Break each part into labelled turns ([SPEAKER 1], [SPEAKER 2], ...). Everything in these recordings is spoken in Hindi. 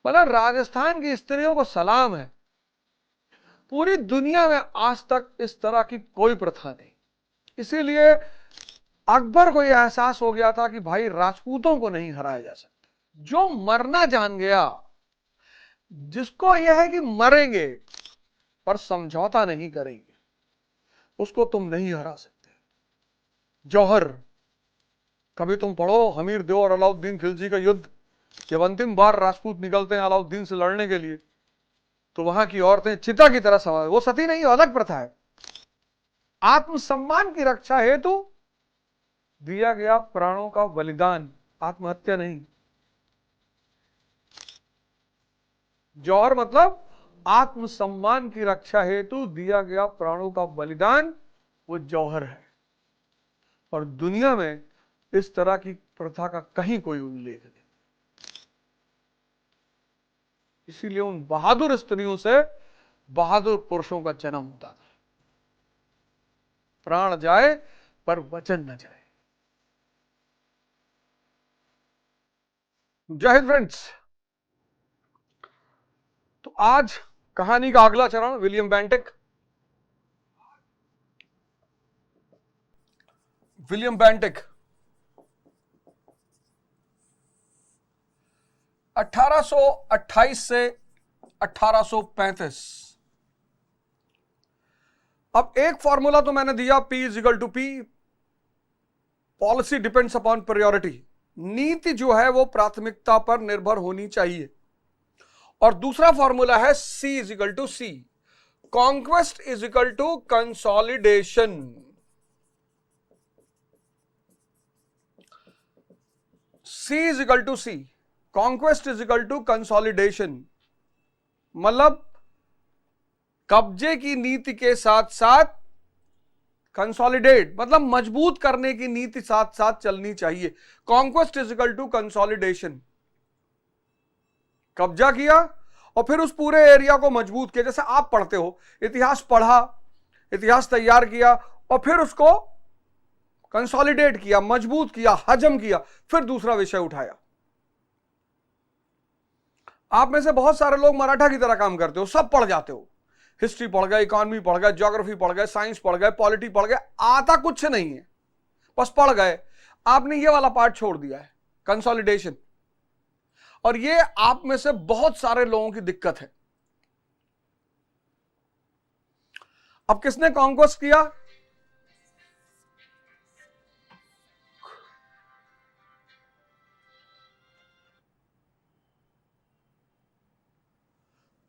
[SPEAKER 1] मतलब राजस्थान की स्त्रियों को सलाम है, पूरी दुनिया में आज तक इस तरह की कोई प्रथा नहीं। इसीलिए अकबर को यह एहसास हो गया था कि भाई राजपूतों को नहीं हराया जा सकता। जो मरना जान गया, जिसको यह है कि मरेंगे पर समझौता नहीं करेंगे, उसको तुम नहीं हरा सकते। जौहर, कभी तुम पढ़ो हमीर देव और अलाउद्दीन खिलजी का युद्ध, जब अंतिम बार राजपूत निकलते हैं अलाउद्दीन से लड़ने के लिए, तो वहां की औरतें चिता की तरह सवार, वो सती नहीं, अलग प्रथा है। आत्मसम्मान की रक्षा हेतु दिया गया प्राणों का बलिदान, आत्महत्या नहीं। जौहर मतलब आत्मसम्मान की रक्षा हेतु दिया गया प्राणों का बलिदान, वो जौहर है। और दुनिया में इस तरह की प्रथा का कहीं कोई उल्लेख नहीं। इसीलिए उन बहादुर स्त्रियों से बहादुर पुरुषों का जन्म होता था। प्राण जाए पर वचन न जाए। जय हिंद फ्रेंड्स। तो आज कहानी का अगला चरण विलियम बेंटिक। विलियम बेंटिक 1828 से 1835। अब एक फॉर्मूला तो मैंने दिया, P is equal to P, policy depends upon priority. नीति जो है वो प्राथमिकता पर निर्भर होनी चाहिए। और दूसरा फॉर्मूला है C is equal to C, conquest is equal to consolidation. C is equal to C, conquest is equal to consolidation. मतलब कब्जे की नीति के साथ साथ कंसोलिडेट, मतलब मजबूत करने की नीति साथ साथ चलनी चाहिए। Conquest is equal to consolidation. कब्जा किया और फिर उस पूरे एरिया को मजबूत किया। जैसे आप पढ़ते हो, इतिहास पढ़ा, इतिहास तैयार किया और फिर उसको कंसोलिडेट किया, मजबूत किया, हजम किया, फिर दूसरा विषय उठाया। आप में से बहुत सारे लोग मराठा की तरह काम करते हो, सब पढ़ जाते हो, हिस्ट्री पढ़ गए, इकोनॉमी पढ़ गए, ज्योग्राफी पढ़ गए, साइंस पढ़ गए, पॉलिटी पढ़ गए, आता कुछ नहीं है, बस पढ़ गए। आपने ये वाला पार्ट छोड़ दिया है, कंसोलिडेशन। और ये आप में से बहुत सारे लोगों की दिक्कत है। अब किसने कॉन्क्वेस्ट किया?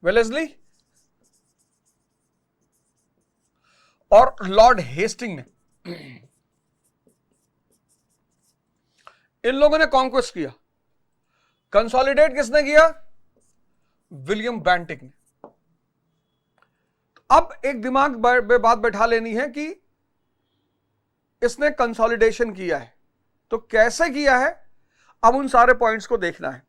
[SPEAKER 1] वेलेस्ली और लॉर्ड हेस्टिंग ने, इन लोगों ने कॉन्क्वेस्ट किया। कंसोलिडेट किसने किया? विलियम बेंटिक ने। अब एक दिमाग में बात बैठा लेनी है कि इसने कंसोलिडेशन किया है, तो कैसे किया है? अब उन सारे पॉइंट्स को देखना है।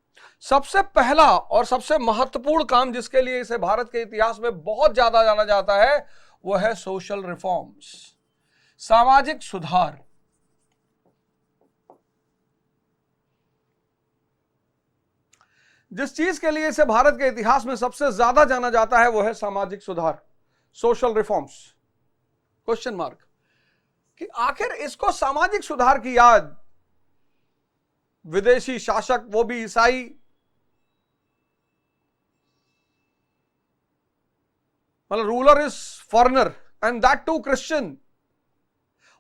[SPEAKER 1] सबसे पहला और सबसे महत्वपूर्ण काम जिसके लिए इसे भारत के इतिहास में बहुत ज्यादा जाना जाता है, वो है सोशल रिफॉर्म्स, सामाजिक सुधार। जिस चीज के लिए इसे भारत के इतिहास में सबसे ज्यादा जाना जाता है वो है सामाजिक सुधार, सोशल रिफॉर्म्स। क्वेश्चन मार्क कि आखिर इसको सामाजिक सुधार की याद विदेशी शासक, वो भी ईसाई, मतलब ruler is foreigner and that too Christian,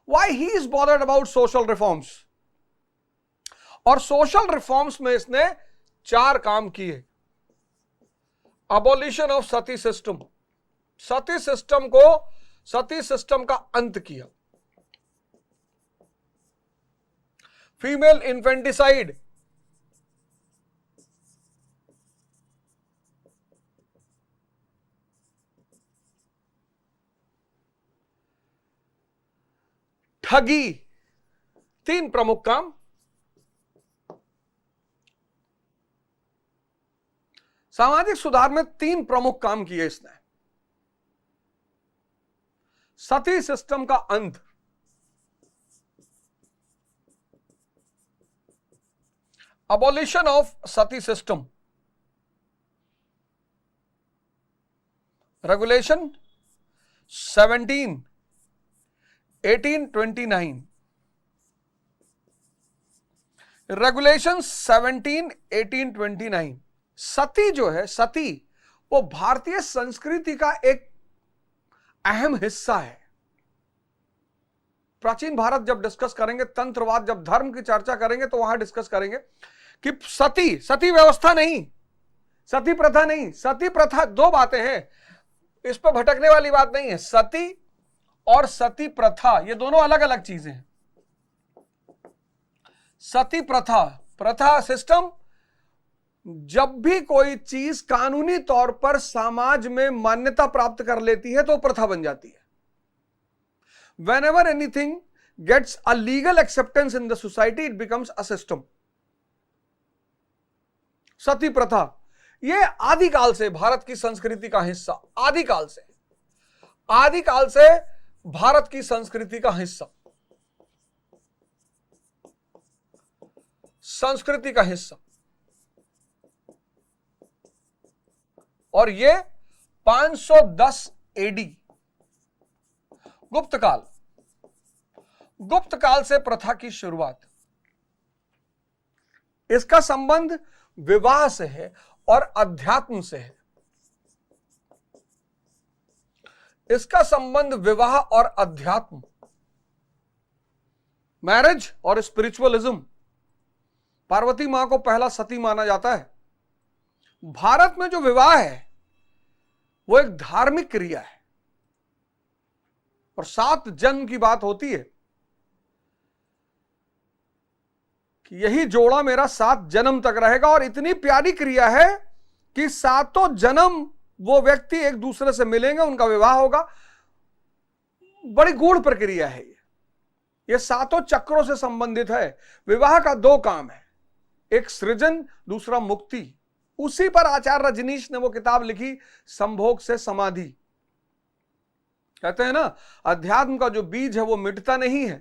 [SPEAKER 1] why he is bothered about social reforms? और सोशल रिफॉर्म्स में इसने 4 काम किए। Abolition of sati system, sati system का अंत किया। फीमेल इन्फेंटिसाइड, ठगी, 3 प्रमुख काम। सामाजिक सुधार में 3 प्रमुख काम किए इसने। सती सिस्टम का अंत, abolition of sati system, regulation 17/1829, regulation 17/1829। सती जो है, सती वो भारतीय संस्कृति का एक अहम हिस्सा है। प्राचीन भारत जब डिस्कस करेंगे, तंत्रवाद, जब धर्म की चर्चा करेंगे तो वहां डिस्कस करेंगे कि सती व्यवस्था नहीं, सती प्रथा नहीं। सती प्रथा दो बातें हैं, इस पर भटकने वाली बात नहीं है। सती और सती प्रथा ये दोनों अलग अलग चीजें हैं। सती प्रथा सिस्टम, जब भी कोई चीज कानूनी तौर पर समाज में मान्यता प्राप्त कर लेती है तो प्रथा बन जाती है। Whenever anything gets a legal acceptance in the society, it becomes a system. सती प्रथा ये आदिकाल से भारत की संस्कृति का हिस्सा, आदिकाल से भारत की संस्कृति का हिस्सा, और ये 510 एडी गुप्त काल से प्रथा की शुरुआत। इसका संबंध विवाह से है और अध्यात्म से है। इसका संबंध विवाह और अध्यात्म, मैरिज और स्पिरिचुअलिज्म। पार्वती मां को पहला सती माना जाता है। भारत में जो विवाह है वो एक धार्मिक क्रिया है और 7 जन्म की बात होती है कि यही जोड़ा मेरा 7 जन्म तक रहेगा। और इतनी प्यारी क्रिया है कि 7 जन्म वो व्यक्ति एक दूसरे से मिलेंगे, उनका विवाह होगा। बड़ी गूढ़ प्रक्रिया है ये 7 चक्रों से संबंधित है। विवाह का 2 काम है, एक सृजन, दूसरा मुक्ति। उसी पर आचार्य रजनीश ने वो किताब लिखी, संभोग से समाधि। कहते हैं ना, अध्यात्म का जो बीज है वो मिटता नहीं है।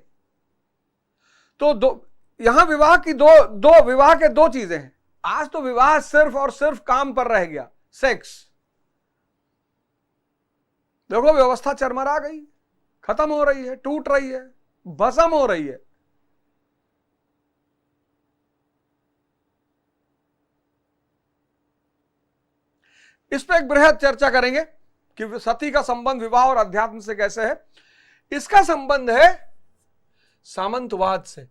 [SPEAKER 1] तो यहां विवाह की विवाह के 2 चीजें हैं। आज तो विवाह सिर्फ और सिर्फ काम पर रह गया, सेक्स। देखो व्यवस्था चरमरा गई, खत्म हो रही है, टूट रही है, भस्म हो रही है। इस पर एक बृहद चर्चा करेंगे कि सती का संबंध विवाह और अध्यात्म से कैसे है। इसका संबंध है सामंतवाद से,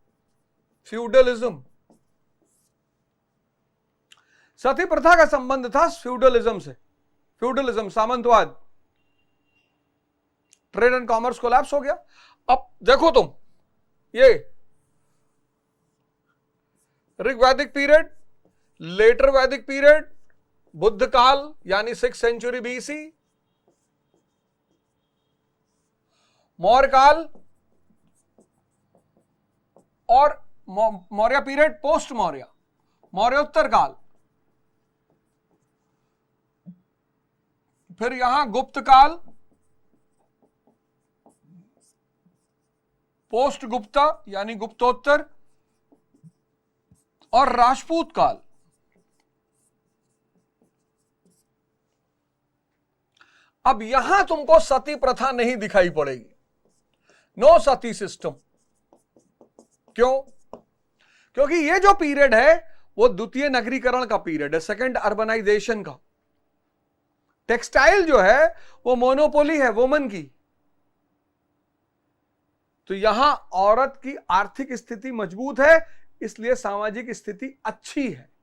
[SPEAKER 1] फ्यूडलिज्म। सती प्रथा का संबंध था फ्यूडलिज्म से, फ्यूडलिज्म, सामंतवाद। ट्रेड एंड कॉमर्स कोलैप्स हो गया। अब देखो तुम, ये Rigvedic period, later Vedic period, Buddha काल यानी 6th सेंचुरी BC, मौर्य काल और मौर्य पीरियड, पोस्ट मौर्य, मौर्योत्तर काल, फिर यहां गुप्त काल, पोस्ट गुप्ता यानी गुप्तोत्तर, और राजपूत काल। अब यहां तुमको सती प्रथा नहीं दिखाई पड़ेगी, नो सती सिस्टम। क्यों? क्योंकि ये जो पीरियड है वो द्वितीय नगरीकरण का पीरियड है, सेकंड अर्बनाइजेशन का। टेक्सटाइल जो है वो मोनोपोली है वुमन की। तो यहां औरत की आर्थिक स्थिति मजबूत है, इसलिए सामाजिक स्थिति अच्छी है।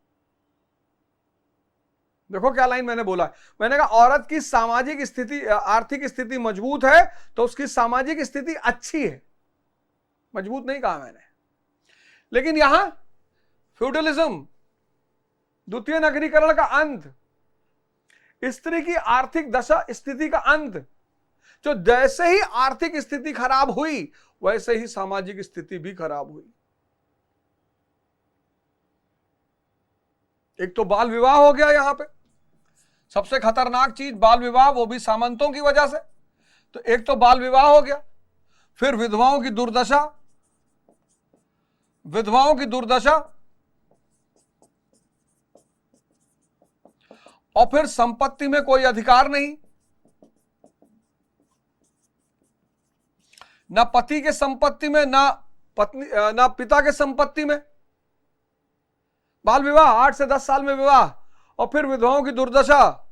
[SPEAKER 1] देखो क्या लाइन मैंने बोला, मैंने कहा औरत की सामाजिक स्थिति, आर्थिक स्थिति मजबूत है तो उसकी सामाजिक स्थिति अच्छी है, मजबूत नहीं कहा मैंने। लेकिन यहां फ्यूडलिज्म, द्वितीय नगरीकरण का अंत, स्त्री की आर्थिक दशा स्थिति का अंत। जो जैसे ही आर्थिक स्थिति खराब हुई वैसे ही सामाजिक स्थिति भी खराब हुई। एक तो बाल विवाह हो गया, यहां पे सबसे खतरनाक चीज बाल विवाह, वो भी सामंतों की वजह से। तो एक तो बाल विवाह हो गया, फिर विधवाओं की दुर्दशा, विधवाओं की दुर्दशा, और फिर संपत्ति में कोई अधिकार नहीं, ना पति के संपत्ति में, ना पत्नी, ना पिता के संपत्ति में। बाल विवाह, 8 से 10 साल में विवाह, और फिर विधवाओं की दुर्दशा,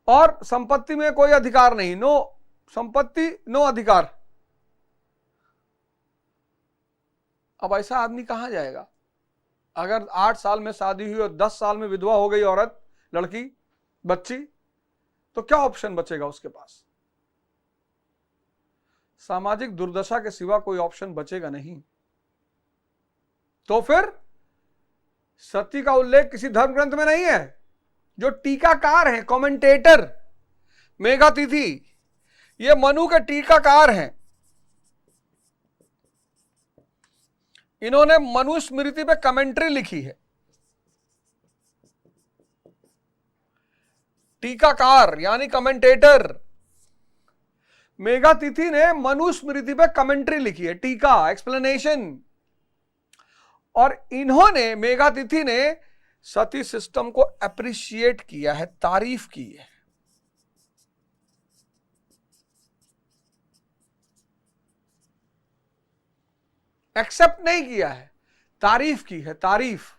[SPEAKER 1] और संपत्ति में कोई अधिकार नहीं, नो संपत्ति नो अधिकार। अब ऐसा आदमी कहां जाएगा? अगर 8 साल में शादी हुई और 10 साल में विधवा हो गई औरत, लड़की, बच्ची, तो क्या ऑप्शन बचेगा उसके पास? सामाजिक दुर्दशा के सिवा कोई ऑप्शन बचेगा नहीं। तो फिर सती का उल्लेख किसी धर्म ग्रंथ में नहीं है। जो टीकाकार हैं, कमेंटेटर, मेघातिथि, ये मनु के टीकाकार हैं। इन्होंने मनुस्मृति पे कमेंट्री लिखी है। टीकाकार यानी कमेंटेटर, मेघातिथि ने मनुस्मृति पे कमेंट्री लिखी है, टीका, एक्सप्लेनेशन। और इन्होंने, मेघातिथि ने सती सिस्टम को अप्रिशिएट किया है, तारीफ की है। एक्सेप्ट नहीं किया है, तारीफ की है, तारीफ।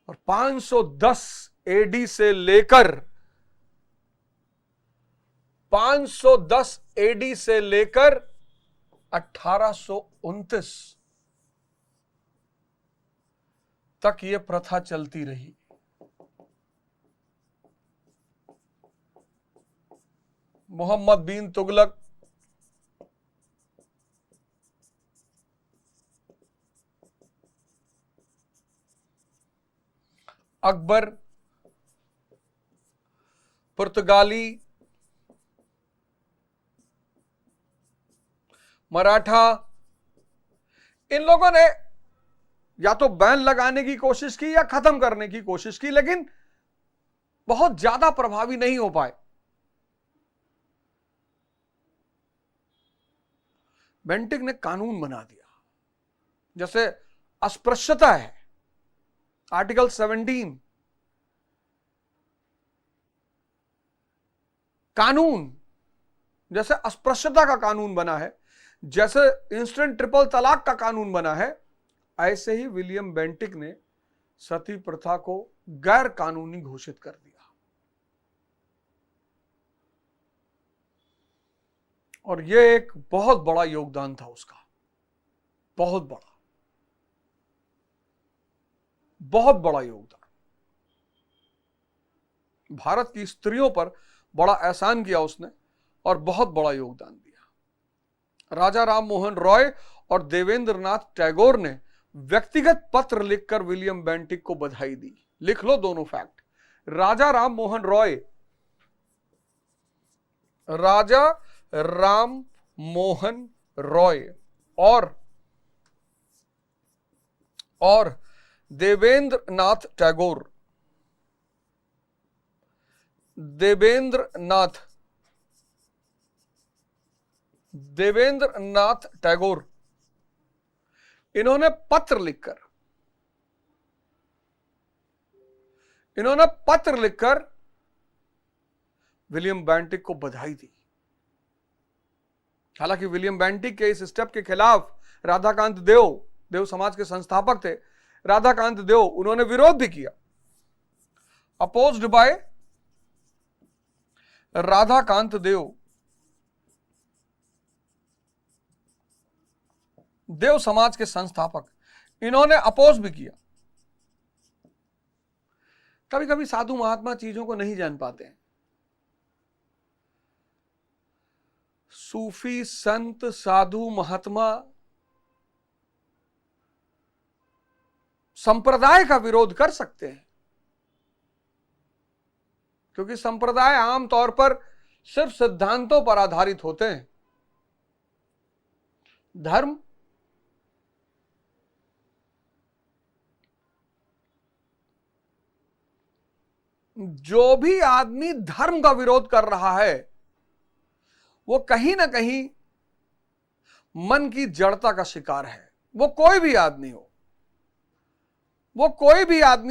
[SPEAKER 1] और 510 एडी से लेकर 510 एडी से लेकर 1829 तक यह प्रथा चलती रही। मोहम्मद बिन तुगलक, अकबर, पुर्तगाली, मराठा, इन लोगों ने या तो बैन लगाने की कोशिश की या खत्म करने की कोशिश की, लेकिन बहुत ज्यादा प्रभावी नहीं हो पाए। बेंटिक ने कानून बना दिया, जैसे अस्पृश्यता है, आर्टिकल 17, कानून जैसे अस्पृश्यता का कानून बना है, जैसे इंस्टेंट ट्रिपल तलाक का कानून बना है, ऐसे ही विलियम बेंटिक ने सती प्रथा को गैर कानूनी घोषित कर दिया। और यह एक बहुत बड़ा योगदान था उसका, बहुत बड़ा, बहुत बड़ा योगदान। भारत की स्त्रियों पर बड़ा एहसान किया उसने और बहुत बड़ा योगदान दिया। राजा राम मोहन रॉय और देवेंद्र नाथ टैगोर ने व्यक्तिगत पत्र लिखकर विलियम बेंटिक को बधाई दी। लिख लो दोनों फैक्ट। राजा राम मोहन रॉय, राजा राम मोहन रॉय और देवेंद्र नाथ टैगोर, देवेंद्र नाथ टैगोर, इन्होंने पत्र लिखकर विलियम बेंटिक को बधाई दी। हालांकि विलियम बेंटिक के इस स्टेप के खिलाफ राधाकांत देव समाज के संस्थापक थे, राधाकांत देव, उन्होंने विरोध भी किया। अपोज्ड बाय राधाकांत देव समाज के संस्थापक, इन्होंने अपोज भी किया। कभी कभी साधु महात्मा चीजों को नहीं जान पाते हैं। सूफी संत साधु महात्मा संप्रदाय का विरोध कर सकते हैं, क्योंकि संप्रदाय आमतौर पर सिर्फ सिद्धांतों पर आधारित होते हैं। धर्म जो भी आदमी धर्म का विरोध कर रहा है वो कहीं ना कहीं मन की जड़ता का शिकार है। वो कोई भी आदमी हो,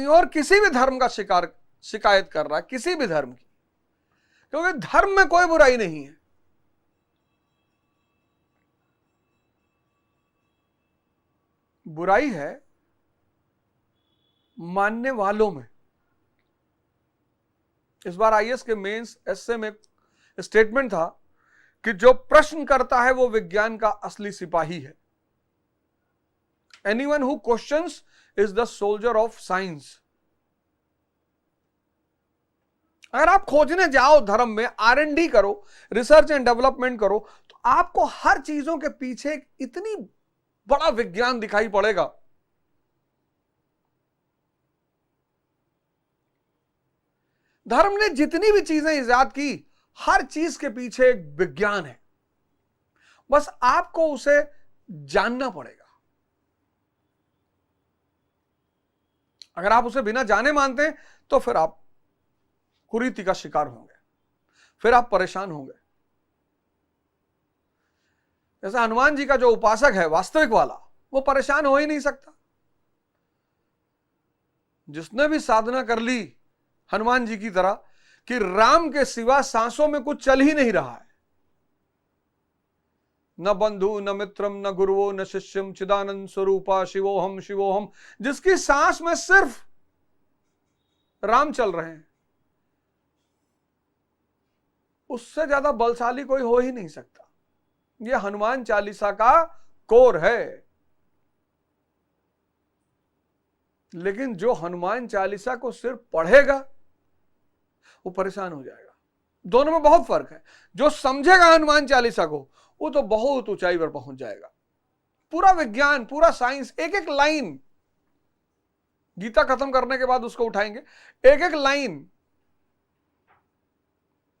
[SPEAKER 1] और किसी भी धर्म का शिकायत कर रहा है, किसी भी धर्म की, क्योंकि धर्म में कोई बुराई नहीं है। बुराई है मानने वालों में। इस बार आईएएस के मेंस एसए में स्टेटमेंट था कि जो प्रश्न करता है वो विज्ञान का असली सिपाही है। Anyone who questions is the soldier of science. अगर आप खोजने जाओ धर्म में, R&D करो, रिसर्च एंड डेवलपमेंट करो, तो आपको हर चीजों के पीछे इतनी बड़ा विज्ञान दिखाई पड़ेगा। धर्म ने जितनी भी चीजें इजाद की, हर चीज के पीछे एक विज्ञान है, बस आपको उसे जानना पड़ेगा। अगर आप उसे बिना जाने मानते हैं तो फिर आप कुरीति का शिकार होंगे, फिर आप परेशान होंगे। जैसे हनुमान जी का जो उपासक है वास्तविक वाला, वो परेशान हो ही नहीं सकता। जिसने भी साधना कर ली हनुमान जी की तरह कि राम के सिवा सांसों में कुछ चल ही नहीं रहा है, न बंधु न मित्रम न गुरुओ न शिष्यम चिदानंद स्वरूपा शिवोहम शिवोहम, जिसकी सांस में सिर्फ राम चल रहे हैं, उससे ज्यादा बलशाली कोई हो ही नहीं सकता। यह हनुमान चालीसा का कोर है। लेकिन जो हनुमान चालीसा को सिर्फ पढ़ेगा वो परेशान हो जाएगा। दोनों में बहुत फर्क है। जो समझेगा हनुमान चालीसा को, वो तो बहुत ऊंचाई पर पहुंच जाएगा। पूरा विज्ञान, पूरा साइंस, एक एक लाइन, गीता खत्म करने के बाद उसको उठाएंगे, एक एक लाइन।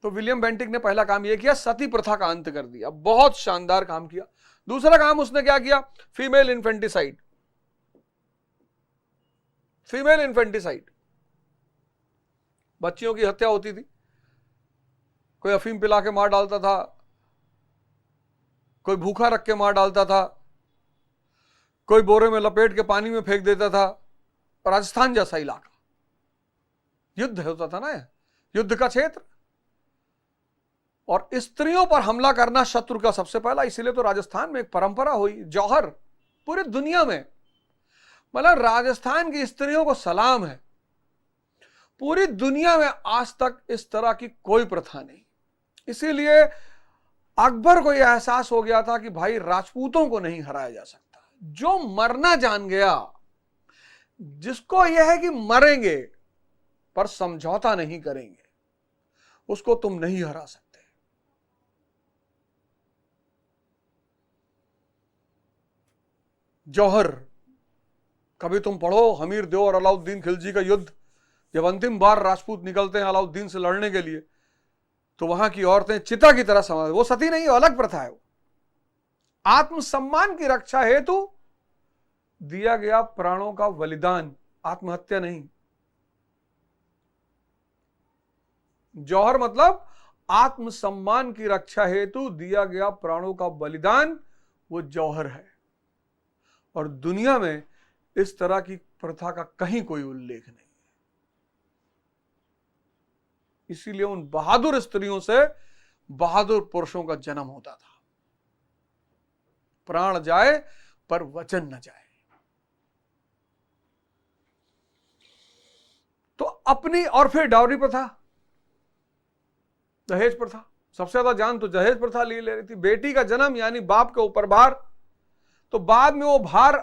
[SPEAKER 1] तो विलियम बेंटिक ने पहला काम यह किया, सती प्रथा का अंत कर दिया। बहुत शानदार काम किया। दूसरा काम उसने क्या किया, फीमेल इन्फेंटिसाइड। फीमेल इन्फेंटिसाइड, बच्चियों की हत्या होती थी। कोई अफीम पिला के मार डालता था, कोई भूखा रख के मार डालता था, कोई बोरे में लपेट के पानी में फेंक देता था। राजस्थान जैसा इलाका, युद्ध होता था ना, युद्ध का क्षेत्र, और स्त्रियों पर हमला करना शत्रु का सबसे पहला। इसीलिए तो राजस्थान में एक परंपरा हुई, जौहर, पूरी दुनिया में, मतलब राजस्थान की स्त्रियों को सलाम है। पूरी दुनिया में आज तक इस तरह की कोई प्रथा नहीं। इसीलिए अकबर को यह एहसास हो गया था कि भाई राजपूतों को नहीं हराया जा सकता। जो मरना जान गया, जिसको यह है कि मरेंगे पर समझौता नहीं करेंगे, उसको तुम नहीं हरा सकते। जौहर, कभी तुम पढ़ो हमीर देव और अलाउद्दीन खिलजी का युद्ध। जब अंतिम बार राजपूत निकलते हैं अलाउद्दीन से लड़ने के लिए, तो वहां की औरतें चिता की तरह समाज, वो सती नहीं, अलग प्रथा है। वो आत्मसम्मान की रक्षा हेतु दिया गया प्राणों का बलिदान, आत्महत्या नहीं। जौहर मतलब आत्मसम्मान की रक्षा हेतु दिया गया प्राणों का बलिदान, वो जौहर है। और दुनिया में इस तरह की प्रथा का कहीं कोई उल्लेख नहीं। इसीलिए उन बहादुर स्त्रियों से बहादुर पुरुषों का जन्म होता था। प्राण जाए पर वचन न जाए। तो अपनी, और फिर डाउरी प्रथा, दहेज प्रथा, सबसे ज्यादा जान तो दहेज प्रथा ले रही थी। बेटी का जन्म यानी बाप के ऊपर भार, तो बाद में वो भार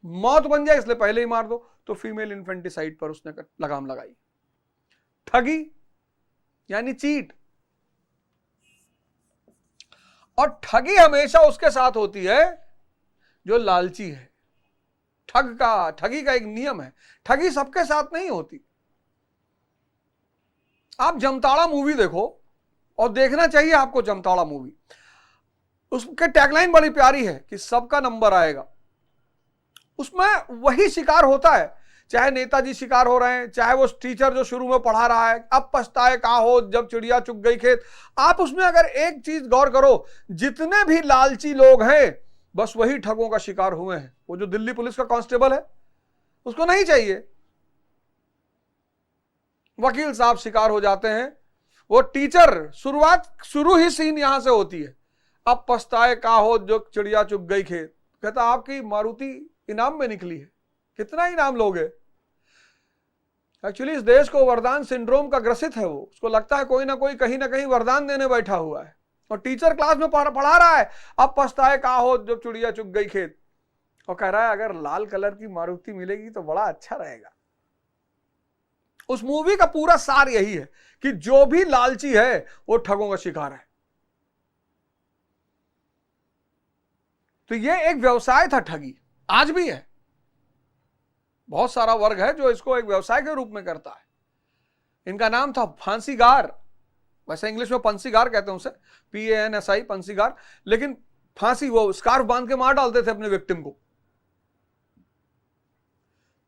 [SPEAKER 1] मौत बन जाए इसलिए पहले ही मार दो। तो फीमेल इन्फेंटिसाइड पर उसने लगाम लगाई। ठगी यानी चीट, और ठगी हमेशा उसके साथ होती है जो लालची है। ठगी का एक नियम है, ठगी सबके साथ नहीं होती। आप जमताड़ा मूवी देखो, और देखना चाहिए आपको जमताड़ा मूवी। उसके टैगलाइन बड़ी प्यारी है कि सबका नंबर आएगा। उसमें वही शिकार होता है, चाहे नेताजी शिकार हो रहे हैं, चाहे वो टीचर जो शुरू में पढ़ा रहा है, अब पछताए का हो जब चिड़िया चुग गई खेत। आप उसमें अगर एक चीज गौर करो, जितने भी लालची लोग हैं बस वही ठगों का शिकार हुए हैं। वो जो दिल्ली पुलिस का कांस्टेबल है, उसको नहीं चाहिए, वकील साहब शिकार हो जाते हैं। वो टीचर, शुरू ही सीन यहां से होती है, अब पछताए का हो जो चिड़िया चुग गई खेत। कहता आपकी मारुति इनाम में निकली है, कितना इनाम लोगे? एक्चुअली इस देश को वरदान सिंड्रोम का ग्रसित है वो, उसको लगता है कोई ना कोई कहीं ना कहीं वरदान देने बैठा हुआ है और टीचर क्लास में पढ़ा रहा है, अब पछताए का हो जब चिड़िया चुग गई खेत, और कह रहा है अगर लाल कलर की मारुति मिलेगी तो बड़ा अच्छा रहेगा। उस मूवी का पूरा सार यही है कि जो भी लालची है वो ठगों का शिकार है। तो ये एक व्यवसाय था ठगी, आज भी है। बहुत सारा वर्ग है जो इसको एक व्यवसाय के रूप में करता है। इनका नाम था फांसीगार, वैसे इंग्लिश में पंसीगार कहते हैं उसे, PANSI, पंसीगार, लेकिन फांसी वो स्कार्फ बांध के मार डालते थे अपने विक्टिम को।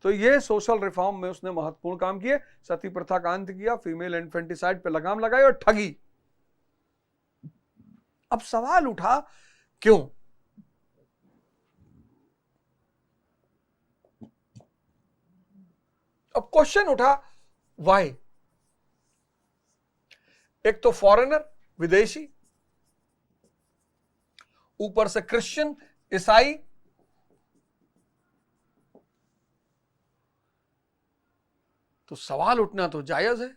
[SPEAKER 1] तो ये सोशल रिफॉर्म में उसने महत्वपूर्ण काम किए, सती प्रथा का अंत किया, फीमेल इन्फेंटिसाइड पे लगाम लगाई और ठगी। अब सवाल उठा क्यों? अब क्वेश्चन उठा वाई। एक तो फॉरेनर, विदेशी, ऊपर से क्रिश्चियन, ईसाई, तो सवाल उठना तो जायज है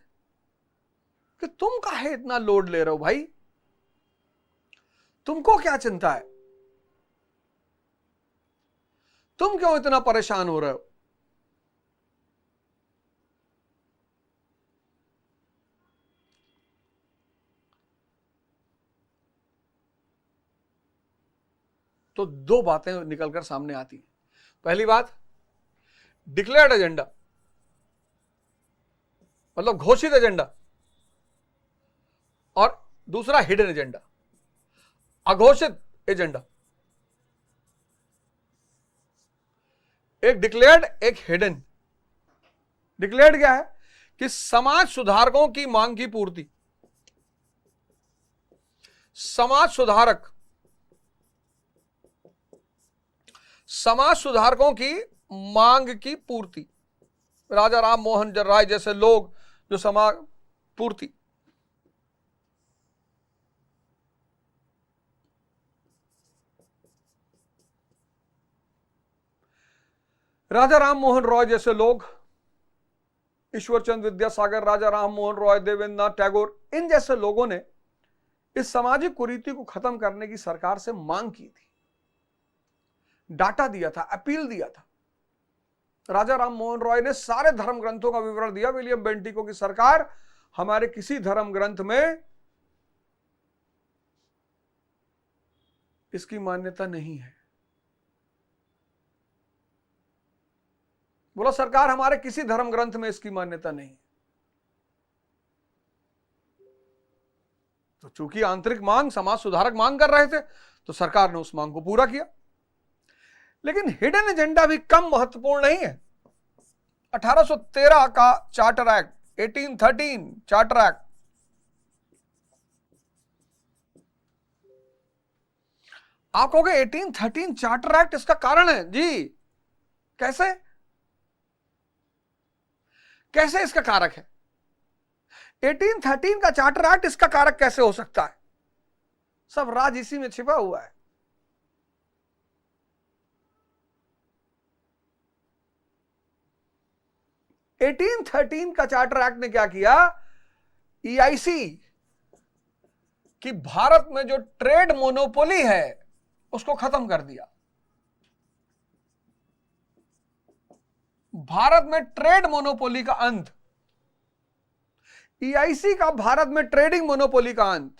[SPEAKER 1] कि तुम काहे इतना लोड ले रहे हो भाई, तुमको क्या चिंता है, तुम क्यों इतना परेशान हो रहे हो? तो दो बातें निकलकर सामने आती हैं। पहली बात, डिक्लेयर्ड एजेंडा मतलब घोषित एजेंडा, और दूसरा हिडन एजेंडा, अघोषित एजेंडा। एक डिक्लेयर्ड, एक हिडन। डिक्लेयर्ड क्या है कि समाज सुधारकों की मांग की पूर्ति, समाज सुधारकों की मांग की पूर्ति, राजा राम मोहन राय जैसे लोग जो समाज पूर्ति। राजा राम मोहन रॉय जैसे लोग, ईश्वरचंद विद्यासागर, राजा राम मोहन रॉय, देवेंद्र नाथ टैगोर, इन जैसे लोगों ने इस सामाजिक कुरीति को खत्म करने की सरकार से मांग की थी, डाटा दिया था, अपील दिया था। राजा राम मोहन रॉय ने सारे धर्म ग्रंथों का विवरण दिया विलियम बेंटिको की सरकार हमारे किसी धर्म ग्रंथ में इसकी मान्यता नहीं है। बोला सरकार हमारे किसी धर्म ग्रंथ में इसकी मान्यता नहीं है। तो चूंकि आंतरिक मांग समाज सुधारक मांग कर रहे थे तो सरकार ने उस मांग को पूरा किया। लेकिन हिडन एजेंडा भी कम महत्वपूर्ण नहीं है। 1813 का चार्टर एक्ट, 1813 चार्टर एक्ट, आप कहोगे 1813 चार्टर एक्ट इसका कारण है जी, कैसे कैसे इसका कारक है? 1813 का चार्टर एक्ट इसका कारक कैसे हो सकता है? सब राज इसी में छिपा हुआ है। एटीन 13 का चार्टर एक्ट ने क्या किया? EIC कि भारत में जो ट्रेड मोनोपोली है उसको खत्म कर दिया। भारत में ट्रेड मोनोपोली का अंत, EIC का भारत में ट्रेडिंग मोनोपोली का अंत,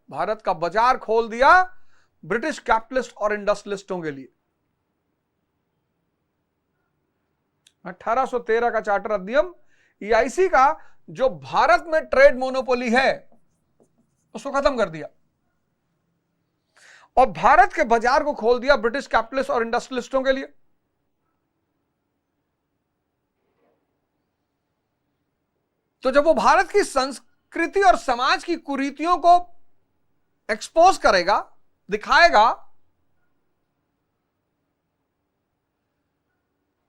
[SPEAKER 1] भारत का बाजार खोल दिया ब्रिटिश कैपिटलिस्ट और इंडस्ट्रियलिस्टों के लिए। 1813 का चार्टर अधिनियम EIC का जो भारत में ट्रेड मोनोपोली है उसको खत्म कर दिया और भारत के बाजार को खोल दिया ब्रिटिश कैपिटलिस्ट और इंडस्ट्रियलिस्टों के लिए। तो जब वो भारत की संस्कृति और समाज की कुरीतियों को एक्सपोज करेगा, दिखाएगा,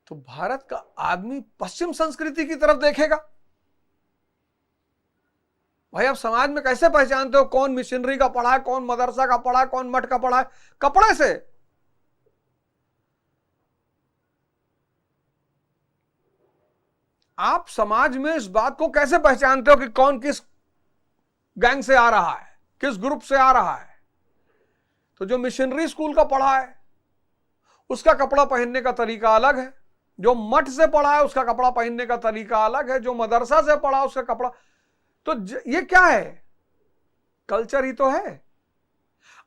[SPEAKER 1] तो भारत का आदमी पश्चिम संस्कृति की तरफ देखेगा। भाई आप समाज में कैसे पहचानते हो कौन मिशनरी का पढ़ा है, कौन मदरसा का पढ़ा है, कौन मठ का पढ़ा है? कपड़े से। आप समाज में इस बात को कैसे पहचानते हो कि कौन किस गैंग से आ रहा है, किस ग्रुप से आ रहा है? तो जो मिशनरी स्कूल का पढ़ा है उसका कपड़ा पहनने का तरीका अलग है, जो मठ से पढ़ा है उसका कपड़ा पहनने का तरीका अलग है, जो मदरसा से पढ़ा उसका कपड़ा। तो ये क्या है? कल्चर ही तो है।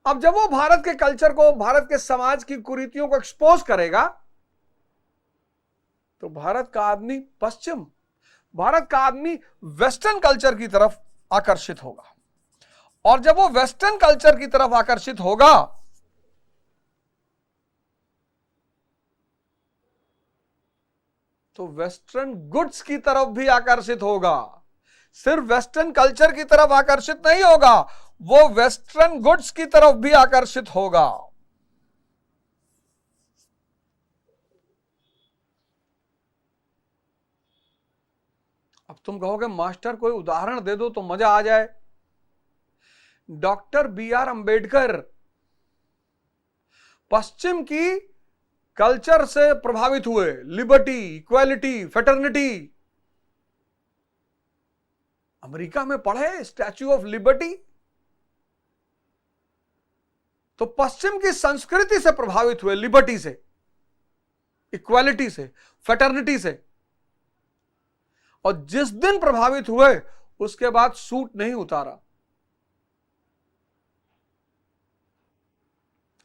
[SPEAKER 1] अब जब वो भारत के कल्चर को, भारत के समाज की कुरीतियों को एक्सपोज करेगा, तो भारत का आदमी पश्चिम, भारत का आदमी वेस्टर्न कल्चर की तरफ आकर्षित होगा। और जब वो वेस्टर्न कल्चर की तरफ आकर्षित होगा तो वेस्टर्न गुड्स की तरफ भी आकर्षित होगा। सिर्फ वेस्टर्न कल्चर की तरफ आकर्षित नहीं होगा, वो वेस्टर्न गुड्स की तरफ भी आकर्षित होगा। अब तुम कहोगे मास्टर कोई उदाहरण दे दो तो मजा आ जाए। Doctor B.R. अंबेडकर पश्चिम की कल्चर से प्रभावित हुए, लिबर्टी, इक्वालिटी, फेटर्निटी। अमेरिका में पढ़े स्टैच्यू ऑफ लिबर्टी, तो पश्चिम की संस्कृति से प्रभावित हुए, लिबर्टी से, इक्वालिटी से, फेटर्निटी से। और जिस दिन प्रभावित हुए उसके बाद सूट नहीं उतारा।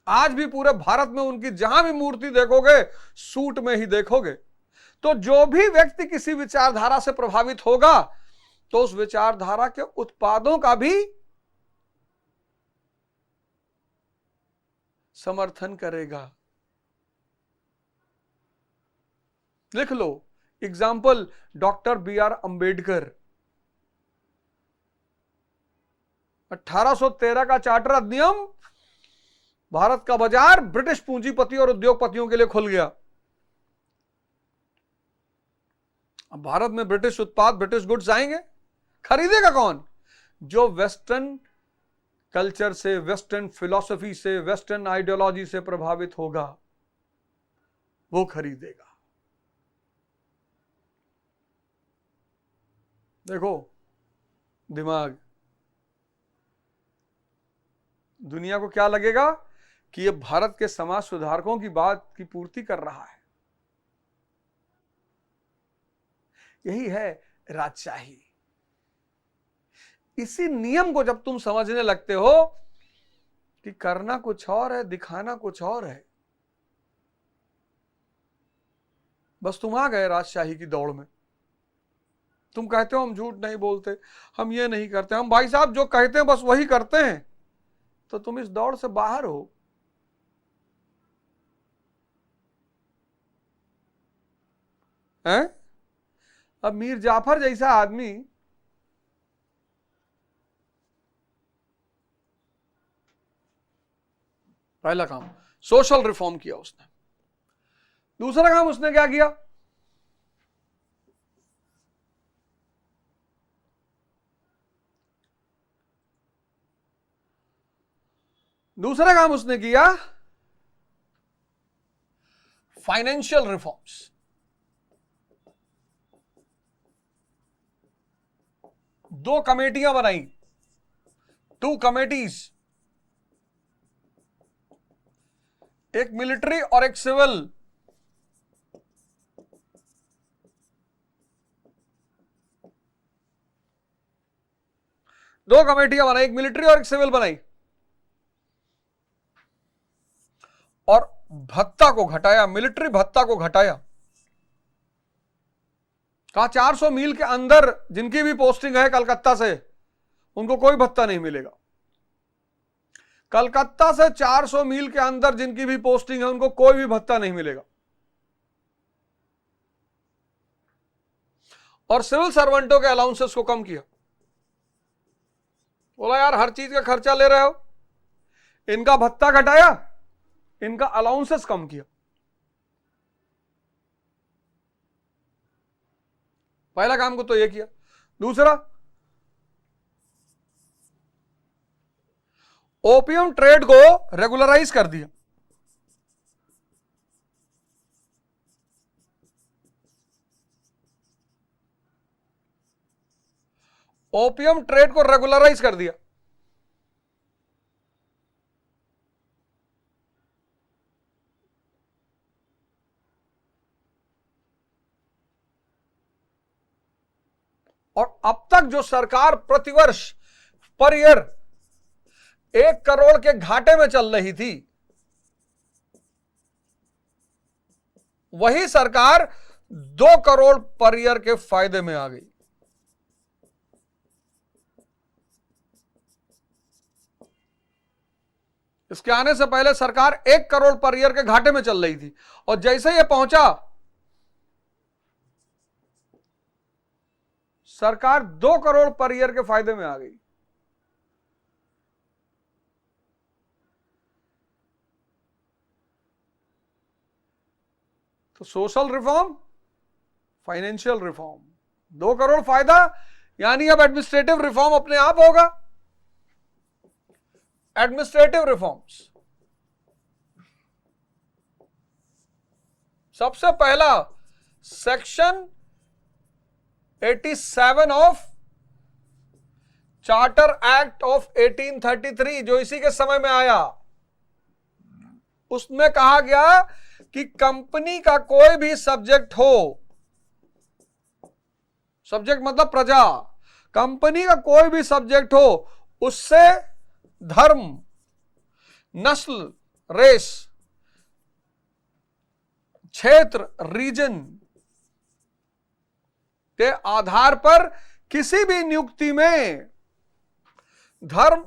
[SPEAKER 1] आज भी पूरे भारत में उनकी जहां भी मूर्ति देखोगे सूट में ही देखोगे। तो जो भी व्यक्ति किसी विचारधारा से प्रभावित होगा तो उस विचारधारा के उत्पादों का भी समर्थन करेगा। लिख लो एग्जाम्पल, डॉक्टर B.R. अंबेडकर। 1813 का चार्टर अधिनियम, भारत का बाजार ब्रिटिश पूंजीपति और उद्योगपतियों के लिए खुल गया। अब भारत में ब्रिटिश उत्पाद, ब्रिटिश गुड्स आएंगे, खरीदेगा कौन? जो वेस्टर्न कल्चर से, वेस्टर्न फिलॉसफी से, वेस्टर्न आइडियोलॉजी से प्रभावित होगा, वो खरीदेगा। देखो दिमाग, दुनिया को क्या लगेगा कि ये भारत के समाज सुधारकों की बात की पूर्ति कर रहा है। यही है राजशाही। इसी नियम को जब तुम समझने लगते हो कि करना कुछ और है, दिखाना कुछ और है, बस तुम आ गए राजशाही की दौड़ में। तुम कहते हो हम झूठ नहीं बोलते, हम ये नहीं करते, हम भाई साहब जो कहते हैं बस वही करते हैं, तो तुम इस दौड़ से बाहर हो। हैं? अब मीर जाफर जैसा आदमी पहला काम सोशल रिफॉर्म किया उसने। दूसरा काम उसने क्या किया? दूसरा काम उसने किया फाइनेंशियल रिफॉर्म्स। दो कमेटियां बनाई, 2 कमेटीज, एक मिलिट्री और एक सिविल। दो कमेटियां बनाई, एक मिलिट्री और एक सिविल बनाई, और भत्ता को घटाया, मिलिट्री भत्ता को घटाया। कहा 400 मील के अंदर जिनकी भी पोस्टिंग है कलकत्ता से, उनको कोई भत्ता नहीं मिलेगा। कलकत्ता से 400 मील के अंदर जिनकी भी पोस्टिंग है उनको कोई भी भत्ता नहीं मिलेगा। और सिविल सर्वेंटों के अलाउंसेस को कम किया। बोला यार हर चीज का खर्चा ले रहे हो, इनका भत्ता घटाया, इनका अलाउंसेस कम किया। पहला काम को तो यह किया। दूसरा, ओपियम ट्रेड को रेगुलराइज कर दिया। ओपियम ट्रेड को रेगुलराइज कर दिया। और अब तक जो सरकार प्रतिवर्ष पर ईयर 1 करोड़ के घाटे में चल रही थी, वही सरकार 2 करोड़ पर ईयर के फायदे में आ गई। इसके आने से पहले सरकार 1 करोड़ पर ईयर के घाटे में चल रही थी, और जैसे ये पहुंचा, सरकार 2 करोड़ पर ईयर के फायदे में आ गई। तो social reform, financial reform, 2 crore फायदा, यानी अब एडमिनिस्ट्रेटिव रिफॉर्म अपने आप होगा। एडमिनिस्ट्रेटिव रिफॉर्म्स, सबसे पहला section 87 of charter act of 1833, जो इसी के समय में आया, उसमें कहा गया कि कंपनी का कोई भी सब्जेक्ट हो, सब्जेक्ट मतलब प्रजा, कंपनी का कोई भी सब्जेक्ट हो, उससे धर्म, नस्ल, रेस, क्षेत्र, रीजन के आधार पर किसी भी नियुक्ति में धर्म,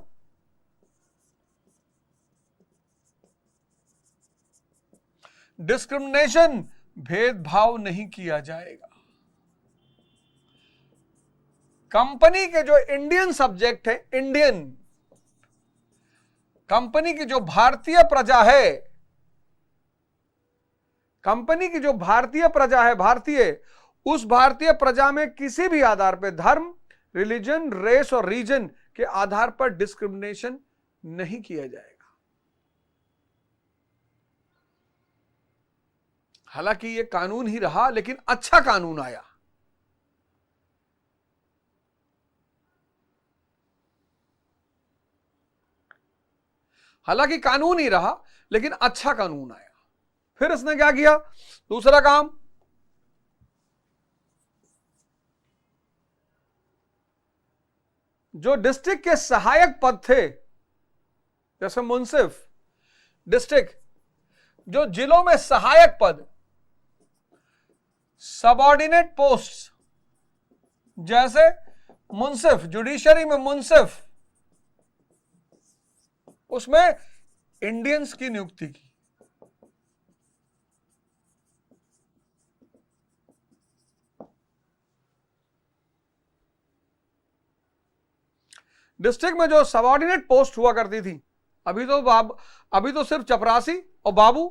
[SPEAKER 1] डिस्क्रिमिनेशन, भेदभाव नहीं किया जाएगा। कंपनी के जो इंडियन सब्जेक्ट है, इंडियन कंपनी की जो भारतीय प्रजा है, कंपनी की जो भारतीय प्रजा है, भारतीय, उस भारतीय प्रजा में किसी भी आधार पर धर्म, रिलीजन, रेस और रीजन के आधार पर डिस्क्रिमिनेशन नहीं किया जाएगा। हालांकि यह कानून ही रहा, लेकिन अच्छा कानून आया। हालांकि कानून ही रहा, लेकिन अच्छा कानून आया। फिर इसने क्या किया? दूसरा काम, जो डिस्ट्रिक्ट के सहायक पद थे, जैसे मुंसिफ, डिस्ट्रिक्ट, जो जिलों में सहायक पद, सबऑर्डिनेट पोस्ट, जैसे मुंसिफ, जुडिशरी में मुंसिफ, उसमें इंडियंस की नियुक्ति की। डिस्ट्रिक्ट में जो सबऑर्डिनेट पोस्ट हुआ करती थी, अभी तो सिर्फ चपरासी और बाबू,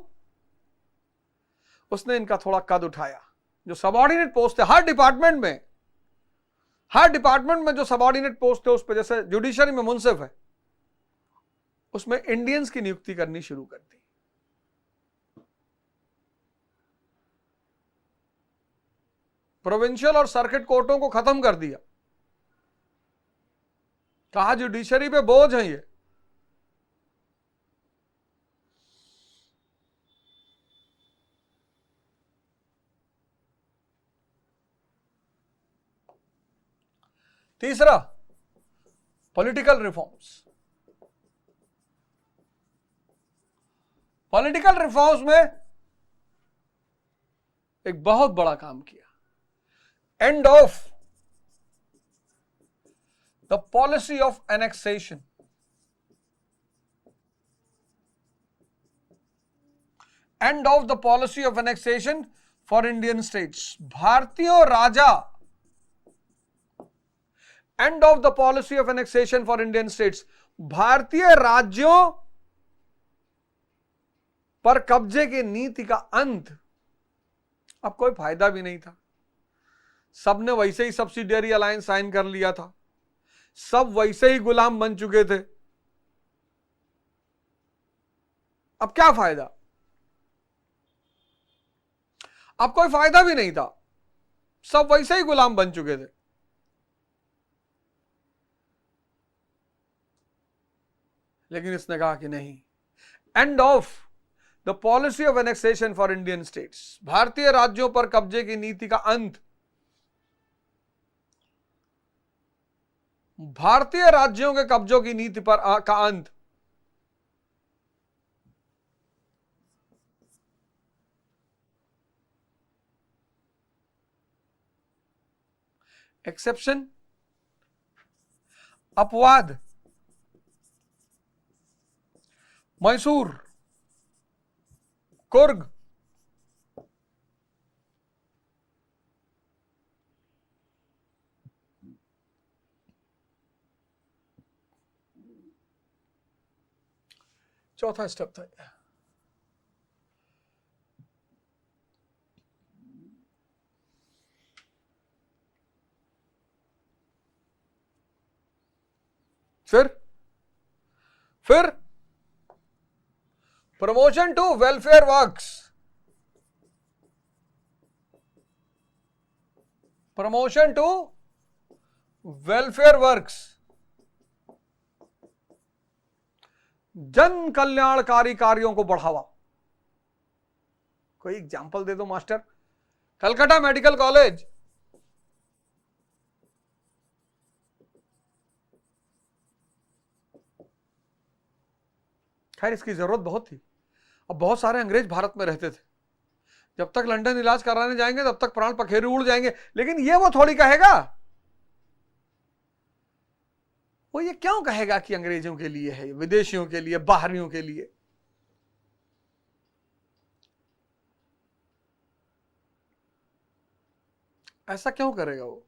[SPEAKER 1] उसने इनका थोड़ा कद उठाया। जो सबऑर्डिनेट पोस्ट थे हर डिपार्टमेंट में जो सबऑर्डिनेट पोस्ट थे उस पर, जैसे जुडिशरी में मुंसिफ है, उसमें इंडियंस की नियुक्ति करनी शुरू कर दी। प्रोविंशियल और सर्किट कोर्टों को खत्म कर दिया। कहा जुडिशरी पे बोझ है ये। तीसरा, पॉलिटिकल रिफॉर्म्स। पॉलिटिकल रिफॉर्म्स में एक बहुत बड़ा काम किया। End of the policy of annexation. End of the policy of annexation for Indian states. भारतीय राजा, end of the policy of annexation for Indian states, भारतीय राज्यों पर कब्जे की नीति का अंत। अब कोई फायदा भी नहीं था, सबने वैसे ही सब्सिडियरी अलायंस साइन कर लिया था, सब वैसे ही गुलाम बन चुके थे। अब क्या फायदा? अब कोई फायदा भी नहीं था, सब वैसे ही गुलाम बन चुके थे। लेकिन इसने कहा कि नहीं, and of the policy of annexation for Indian states, भारतीय राज्यों पर कब्जे की नीति का अंत, भारतीय राज्यों के कब्जों की नीति पर का अंत। एक्सेप्शन, अपवाद, मैसूर, कुर्ग, चौथा स्टेप था। फिर promotion to welfare works, promotion to welfare works, जन कल्याणकारी कार्यों को बढ़ावा। कोई एग्जांपल दे दो मास्टर। कलकत्ता मेडिकल कॉलेज, खैर इसकी जरूरत बहुत थी। अब बहुत सारे अंग्रेज भारत में रहते थे, जब तक लंदन इलाज कराने जाएंगे तब तक प्राण पखेरु उड़ जाएंगे, लेकिन ये वो थोड़ी कहेगा, वो ये क्यों कहेगा कि अंग्रेजों के लिए है, विदेशियों के लिए, बाहरियों के लिए। ऐसा क्यों करेगा वो,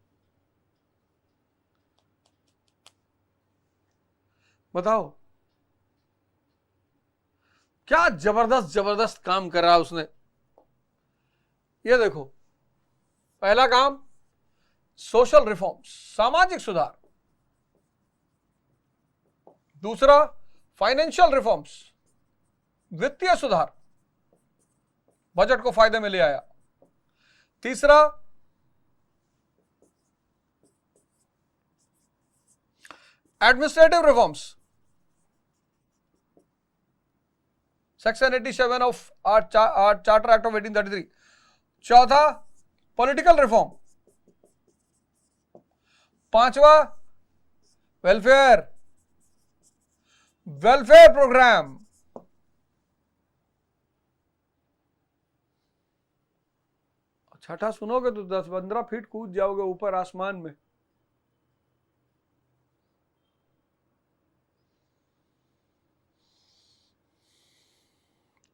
[SPEAKER 1] बताओ। क्या जबरदस्त जबरदस्त काम कर रहा है उसने। ये देखो, पहला काम सोशल रिफॉर्म्स, सामाजिक सुधार। दूसरा फाइनेंशियल रिफॉर्म्स, वित्तीय सुधार, बजट को फायदे में ले आया। तीसरा administrative reforms, section 87 of charter act of 1833। चौथा पॉलिटिकल रिफॉर्म। पांचवा वेलफेयर प्रोग्राम। छठा सुनोगे तो 10-15 फीट कूद जाओगे ऊपर आसमान में।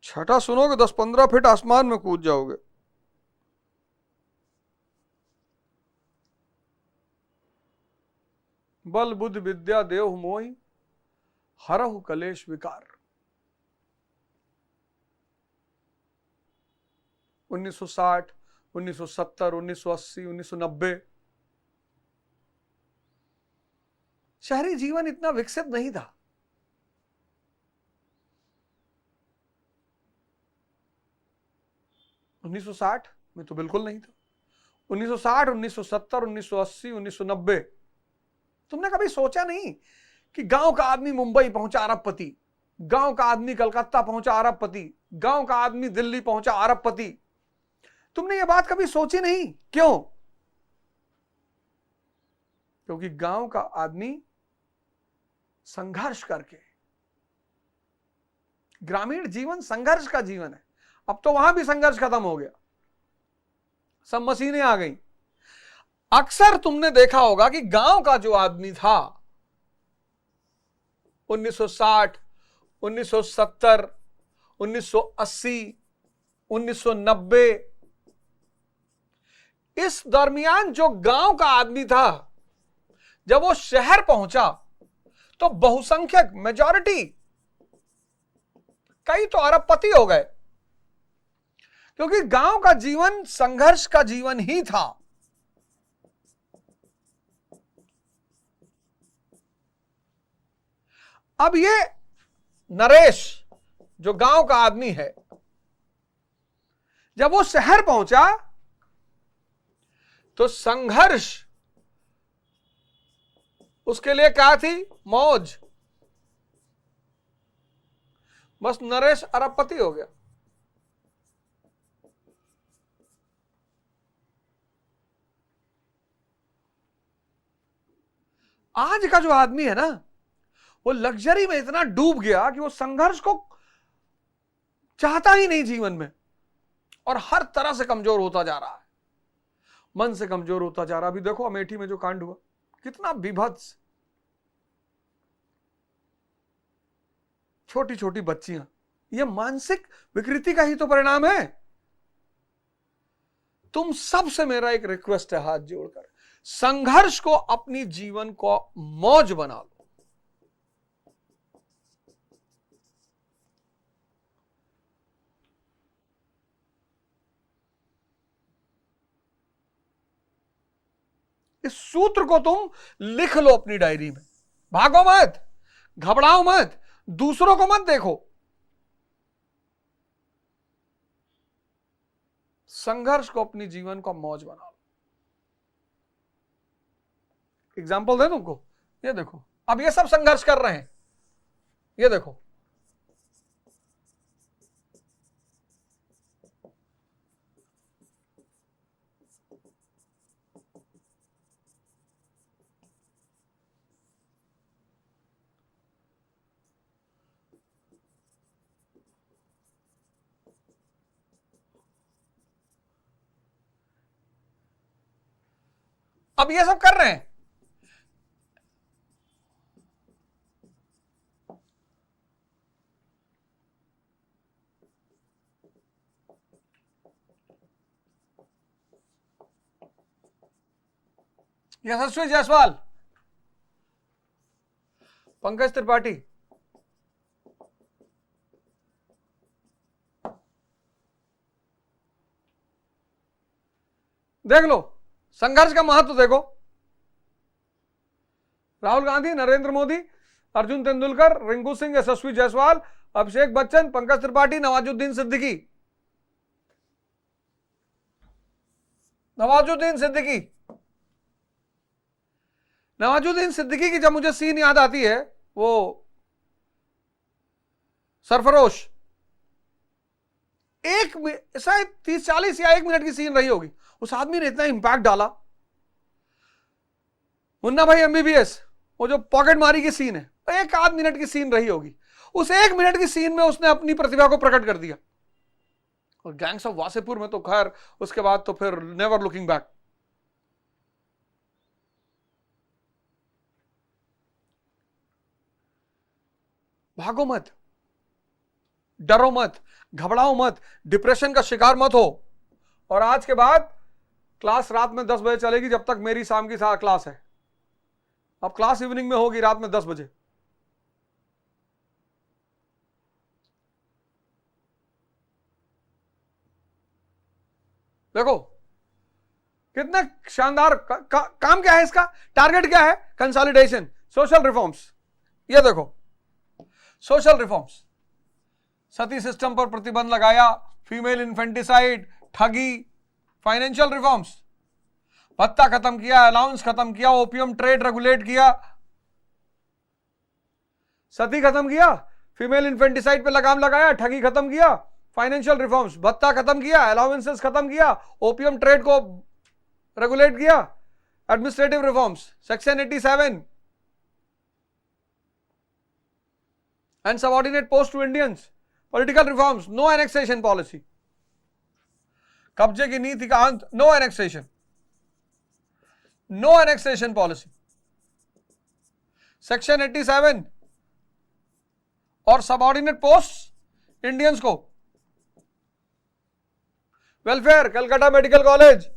[SPEAKER 1] छठा सुनोगे 10-15 फीट आसमान में कूद जाओगे। बल बुद्ध विद्या देव मोहि, हरहु कलेश विकार। 1960, 1970, 1980, 1990 शहरी जीवन इतना विकसित नहीं था। उन्नीस सौ 1960 में तो बिल्कुल नहीं था। 1960, 1970, 1980, 1990 तुमने कभी सोचा नहीं कि गांव का आदमी मुंबई पहुंचा अरबपति, गांव का आदमी कलकत्ता पहुंचा अरबपति, गांव का आदमी दिल्ली पहुंचा अरबपति। तुमने ये बात कभी सोची नहीं? क्यों? क्योंकि गांव का आदमी संघर्ष करके, ग्रामीण जीवन संघर्ष का जीवन है। अब तो वहां भी संघर्ष खत्म हो गया, सब मशीनें आ गई। अक्सर तुमने देखा होगा कि गांव का जो आदमी था 1960, 1970, 1980, 1990, इस दरमियान जो गांव का आदमी था, जब वो शहर पहुंचा तो बहुसंख्यक मेजॉरिटी, कई तो अरबपति हो गए, क्योंकि गांव का जीवन संघर्ष का जीवन ही था। अब ये नरेश जो गांव का आदमी है, जब वो शहर पहुंचा तो संघर्ष उसके लिए क्या थी? मौज। बस नरेश अरबपति हो गया। आज का जो आदमी है ना, वो लग्जरी में इतना डूब गया कि वो संघर्ष को चाहता ही नहीं जीवन में, और हर तरह से कमजोर होता जा रहा है, मन से कमजोर होता जा रहा। अभी देखो अमेठी में जो कांड हुआ, कितना विभत्स, छोटी छोटी बच्चियां, यह मानसिक विकृति का ही तो परिणाम है। तुम सबसे मेरा एक रिक्वेस्ट है, हाथ जोड़कर, संघर्ष को अपनी जीवन को मौज बना लो। इस सूत्र को तुम लिख लो अपनी डायरी में। भागो मत, घबराओ मत, दूसरों को मत देखो। संघर्ष को अपनी जीवन का मौज बना लो। एग्जाम्पल दे तुमको, ये देखो, अब ये सब संघर्ष कर रहे हैं, ये देखो, अब ये सब कर रहे हैं। यशस्वी जायसवाल, पंकज त्रिपाठी, देख लो संघर्ष का महत्व देखो। राहुल गांधी, नरेंद्र मोदी, अर्जुन तेंदुलकर, रिंकू सिंह, यशस्वी जायसवाल, अभिषेक बच्चन, पंकज त्रिपाठी, नवाजुद्दीन सिद्दीकी। नवाजुद्दीन सिद्दीकी, नवाजुद्दीन सिद्दीकी की जब मुझे सीन याद आती है, वो सरफरोश, एक शायद 30-40 या 1 मिनट की सीन रही होगी, उस आदमी ने इतना इंपैक्ट डाला। मुन्ना भाई एमबीबीएस, वो जो पॉकेट मारी की सीन है, 1 आध मिनट की सीन रही होगी, उस 1 मिनट की सीन में उसने अपनी प्रतिभा को प्रकट कर दिया। और गैंग्स ऑफ वासेपुर में तो खैर उसके बाद तो फिर नेवर लुकिंग बैक। भागो मत, डरो मत, घबराओ मत, डिप्रेशन का शिकार मत हो। और आज के बाद क्लास रात में 10 बजे चलेगी, जब तक मेरी शाम की क्लास है। अब क्लास इवनिंग में होगी रात में 10 बजे। देखो कितना शानदार काम क्या है इसका, टारगेट क्या है, कंसोलिडेशन, सोशल रिफॉर्म्स। ये देखो सोशल रिफॉर्म्स, सती सिस्टम पर प्रतिबंध लगाया, फीमेल इन्फेंटिसाइड, ठगी, फाइनेंशियल रिफॉर्म्स, भत्ता खत्म किया, अलाउंस खत्म किया, ओपियम ट्रेड रेगुलेट किया, सती खत्म किया, फीमेल इन्फेंटिसाइड पे लगाम लगाया, ठगी खत्म किया, फाइनेंशियल रिफॉर्म्स, भत्ता खत्म किया, अलाउंसेस खत्म किया, ओपियम ट्रेड को रेगुलेट किया, administrative reforms, section 87 and subordinate post to Indians, political reforms, no annexation policy, कब्जे की नीति का अंत, no annexation, no annexation policy, section 87 और subordinate posts Indians को, वेलफेयर, कलकत्ता मेडिकल कॉलेज,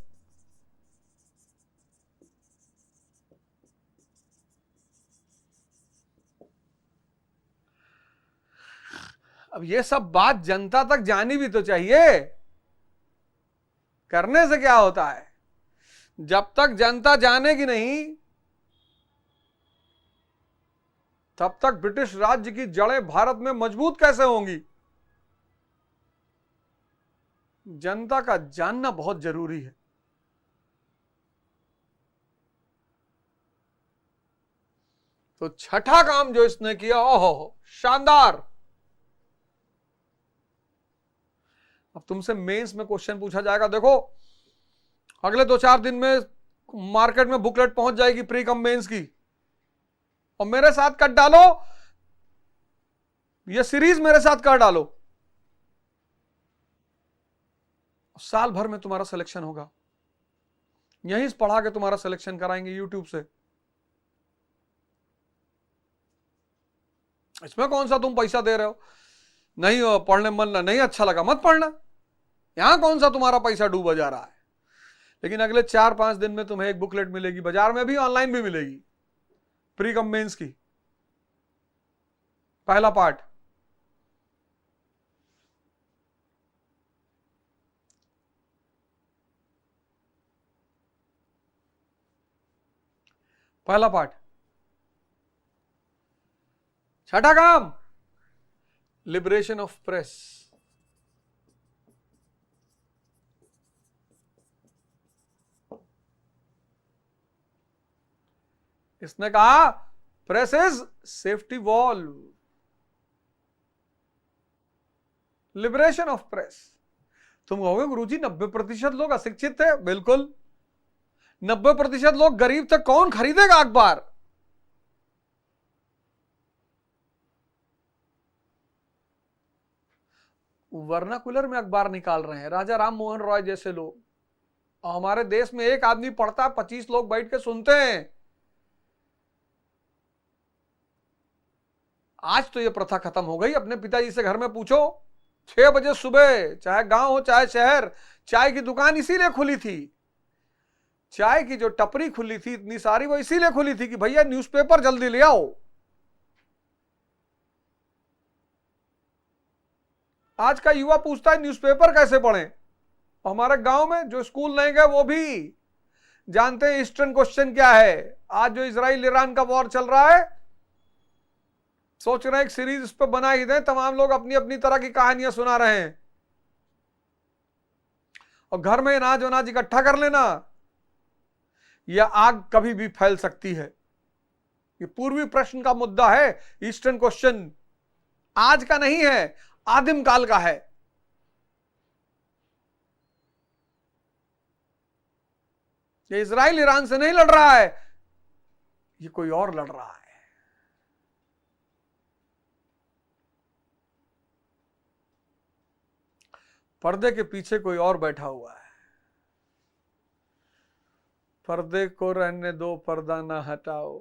[SPEAKER 1] अब ये सब बात जनता तक जानी भी तो चाहिए। करने से क्या होता है, जब तक जनता जानेगी नहीं तब तक ब्रिटिश राज्य की जड़ें भारत में मजबूत कैसे होंगी। जनता का जानना बहुत जरूरी है। तो छठा काम जो इसने किया, ओहो शानदार, अब तुमसे मेंस में क्वेश्चन पूछा जाएगा, देखो अगले 2-4 दिन में मार्केट में बुकलेट पहुंच जाएगी प्री कम मेंस की, और मेरे साथ कर डालो, ये सीरीज मेरे साथ कर डालो, साल भर में तुम्हारा सिलेक्शन होगा। यहीं से पढ़ा के तुम्हारा सिलेक्शन कराएंगे यूट्यूब से। इसमें कौन सा तुम पैसा दे रहे हो, नहीं पढ़ने मन नहीं अच्छा लगा मत पढ़ना, यहां कौन सा तुम्हारा पैसा डूबा जा रहा है। लेकिन अगले 4-5 दिन में तुम्हें एक बुकलेट मिलेगी, बाजार में भी ऑनलाइन भी मिलेगी, प्री कम मेंस की पहला पार्ट। पहला पार्ट। छठा काम, लिबरेशन ऑफ प्रेस। इसने कहा press is safety valve, liberation of press. तुम कहोगे गुरुजी 90% लोग अशिक्षित थे, बिल्कुल 90% लोग गरीब थे, कौन खरीदेगा अखबार। वर्नाकुलर में अखबार निकाल रहे हैं राजा राम मोहन रॉय जैसे लोग, और हमारे देश में एक आदमी पढ़ता है, 25 लोग बैठ के सुनते हैं। आज तो ये प्रथा खत्म हो गई। अपने पिताजी से घर में पूछो, 6 बजे सुबह, चाहे गांव हो चाहे शहर, चाय की दुकान इसीलिए खुली थी, चाय की जो टपरी खुली थी इतनी सारी, वो इसीलिए खुली थी कि भैया न्यूज़पेपर जल्दी ले आओ। आज का युवा पूछता है न्यूज़पेपर कैसे पढ़ें। हमारे गांव में जो स्कूल नहीं गए वो भी जानते हैं ईस्टर्न क्वेश्चन क्या है। आज जो इजराइल ईरान का वॉर चल रहा है, सोच रहे हैं एक सीरीज इस पर बना ही दें, तमाम लोग अपनी अपनी तरह की कहानियां सुना रहे हैं, और घर में अनाज वनाज इकट्ठा कर लेना, यह आग कभी भी फैल सकती है। ये पूर्वी प्रश्न का मुद्दा है, ईस्टर्न क्वेश्चन आज का नहीं है, आदिम काल का है। ये इजराइल ईरान से नहीं लड़ रहा है, ये कोई और लड़ रहा है। पर्दे के पीछे कोई और बैठा हुआ है। पर्दे को रहने दो, पर्दा ना हटाओ,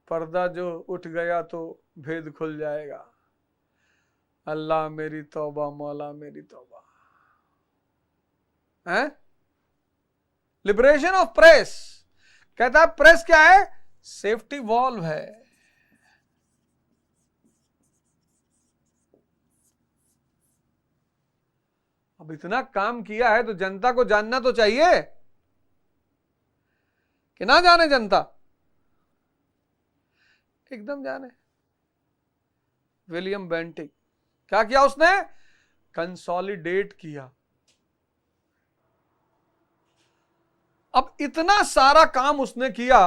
[SPEAKER 1] पर्दा जो उठ गया तो भेद खुल जाएगा। अल्लाह मेरी तौबा, मौला मेरी तौबा। हैं? लिबरेशन ऑफ प्रेस कहता है प्रेस क्या है, सेफ्टी वॉल्व है। अब इतना काम किया है तो जनता को जानना तो चाहिए कि ना जाने जनता, एकदम जाने। विलियम बेंटिक क्या किया उसने, कंसोलिडेट किया। अब इतना सारा काम उसने किया,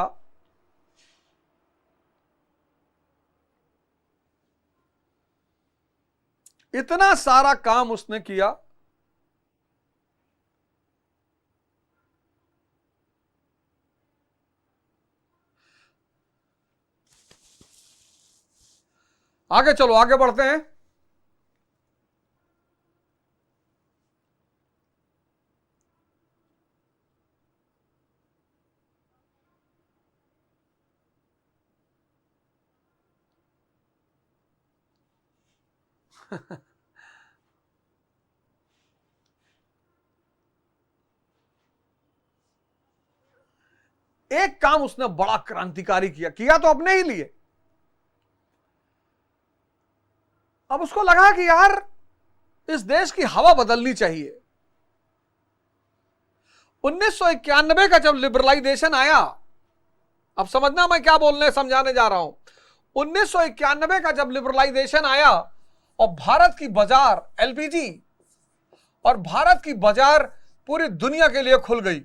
[SPEAKER 1] इतना सारा काम उसने किया, आगे चलो आगे बढ़ते हैं। एक काम उसने बड़ा क्रांतिकारी किया तो अपने ही लिए। अब उसको लगा कि यार इस देश की हवा बदलनी चाहिए। 1991 का जब लिबरलाइजेशन आया, अब समझना मैं क्या बोलने समझाने जा रहा हूं। 1991 का जब लिबरलाइजेशन आया और भारत की बाजार एलपीजी और भारत की बाजार पूरी दुनिया के लिए खुल गई।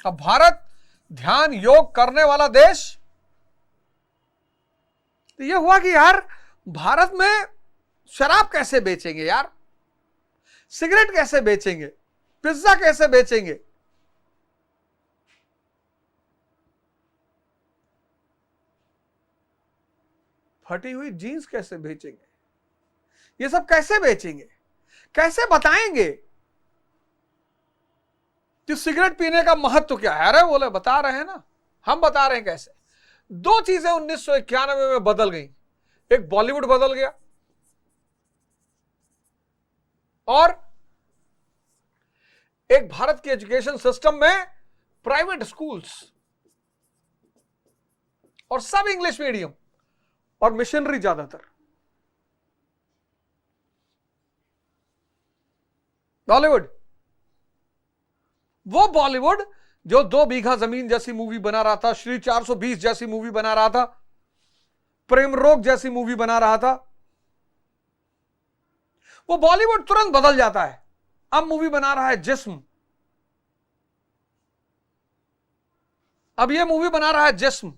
[SPEAKER 1] अब भारत ध्यान योग करने वाला देश, तो यह हुआ कि यार भारत में शराब कैसे बेचेंगे यार, सिगरेट कैसे बेचेंगे, पिज्जा कैसे बेचेंगे, फटी हुई जीन्स कैसे बेचेंगे, ये सब कैसे बेचेंगे, कैसे बताएंगे कि सिगरेट पीने का महत्व क्या है? अरे बोले बता रहे हैं ना, हम बता रहे हैं कैसे। दो चीजें 1991 में बदल गई, एक बॉलीवुड बदल गया और एक भारत के एजुकेशन सिस्टम में प्राइवेट स्कूल्स और सब इंग्लिश मीडियम और मिशनरी ज्यादातर। बॉलीवुड, वो बॉलीवुड जो 2 बीघा जमीन जैसी मूवी बना रहा था, श्री 420 जैसी मूवी बना रहा था, प्रेम रोग जैसी मूवी बना रहा था, वो बॉलीवुड तुरंत बदल जाता है। अब मूवी बना रहा है जिस्म, अब ये मूवी बना रहा है जिस्म।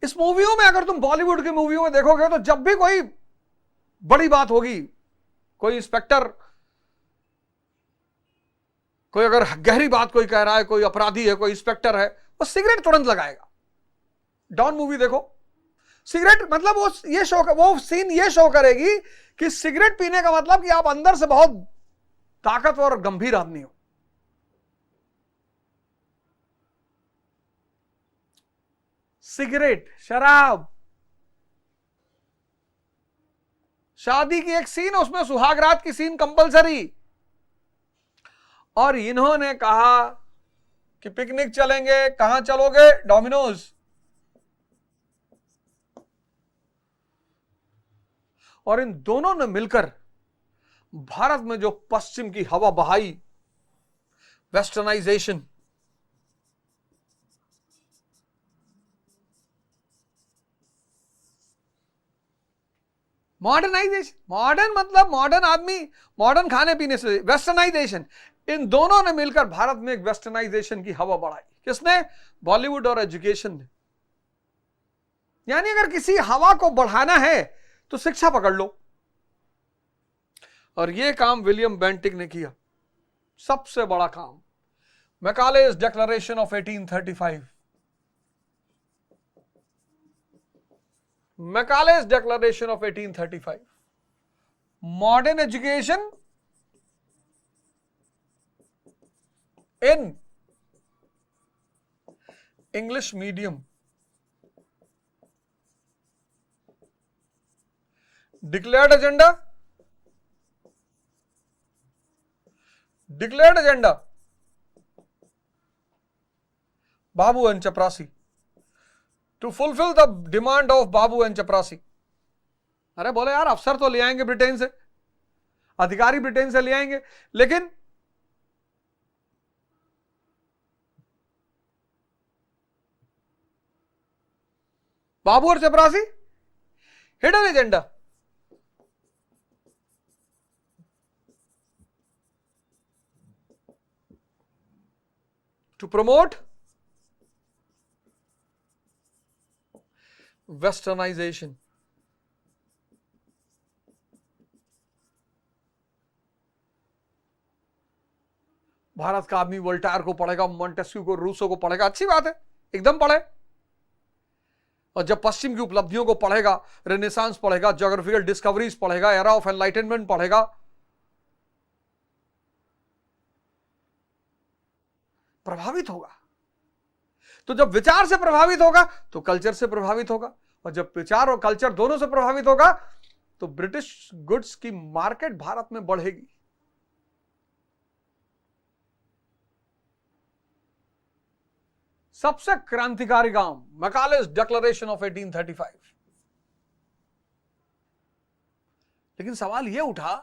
[SPEAKER 1] इस मूवियों में अगर तुम बॉलीवुड की मूवियों में देखोगे तो जब भी कोई बड़ी बात होगी, कोई इंस्पेक्टर, कोई अगर गहरी बात कोई कह रहा है, कोई अपराधी है, कोई इंस्पेक्टर है, वो सिगरेट तुरंत लगाएगा। डॉन मूवी देखो, सिगरेट मतलब वो सीन ये शो करेगी कि सिगरेट पीने का मतलब कि आप अंदर से बहुत ताकतवर और गंभीर आदमी हो। सिगरेट, शराब, शादी की एक सीन, उसमें सुहागरात की सीन कंपलसरी, और इन्होंने कहा कि पिकनिक चलेंगे। कहां चलोगे? डोमिनोज। और इन दोनों ने मिलकर भारत में जो पश्चिम की हवा बहाई, वेस्टर्नाइजेशन, मॉडर्नाइजेशन, मॉडर्न मतलब मॉडर्न आदमी, मॉडर्न खाने पीने से, वेस्टर्नाइजेशन, इन दोनों ने मिलकर भारत में एक वेस्टर्नाइजेशन की हवा बढ़ाई। किसने? बॉलीवुड और एजुकेशन ने। यानी अगर किसी हवा को बढ़ाना है तो शिक्षा पकड़ लो, और यह काम विलियम बेंटिक ने किया, सबसे बड़ा काम। Macaulay's declaration of 1835, Macaulay's declaration of 1835, modern education in English medium, declared agenda, declared agenda babu and chaprasi, to fulfil the demand of babu and chaprasi. अरे बोले यार अफसर तो ले आएंगे ब्रिटेन से, अधिकारी ब्रिटेन से ले आएंगे, लेकिन बाबू और चपरासी, hidden agenda. To promote westernisation. Bharat का आदमी वोल्टायर को पढ़ेगा, मॉन्टेस्क्यू को, रूसो को पढ़ेगा, अच्छी बात है, एकदम पढ़े। और जब पश्चिम की उपलब्धियों को पढ़ेगा, रेनेसांस पढ़ेगा, ज्योग्राफिकल डिस्कवरीज पढ़ेगा, एरा ऑफ एनलाइटनमेंट पढ़ेगा, प्रभावित होगा। तो जब विचार से प्रभावित होगा तो कल्चर से प्रभावित होगा, और जब विचार और कल्चर दोनों से प्रभावित होगा तो ब्रिटिश गुड्स की मार्केट भारत में बढ़ेगी। सबसे क्रांतिकारी काम, मैकालेस डिक्लेरेशन ऑफ 1835। लेकिन सवाल यह उठा,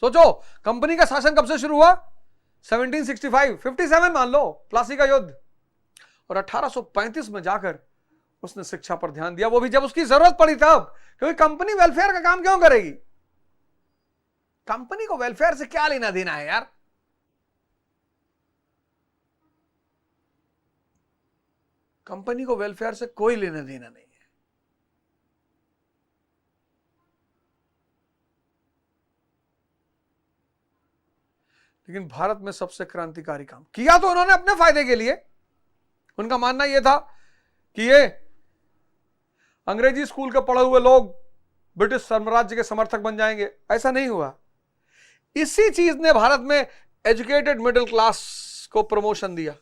[SPEAKER 1] सोचो कंपनी का शासन कब से शुरू हुआ? 1765, 57 मान लो, प्लासी का युद्ध, और 1835 में जाकर उसने शिक्षा पर ध्यान दिया, वो भी जब उसकी जरूरत पड़ी तब। क्योंकि कंपनी वेलफेयर का काम क्यों करेगी? कंपनी को वेलफेयर से क्या लेना देना है यार? कंपनी को वेलफेयर से कोई लेना देना नहीं है। लेकिन भारत में सबसे क्रांतिकारी काम किया तो उन्होंने अपने फायदे के लिए। उनका मानना यह था कि ये अंग्रेजी स्कूल के पढ़े हुए लोग ब्रिटिश साम्राज्य के समर्थक बन जाएंगे। ऐसा नहीं हुआ। इसी चीज ने भारत में एजुकेटेड मिडिल क्लास को प्रमोशन दिया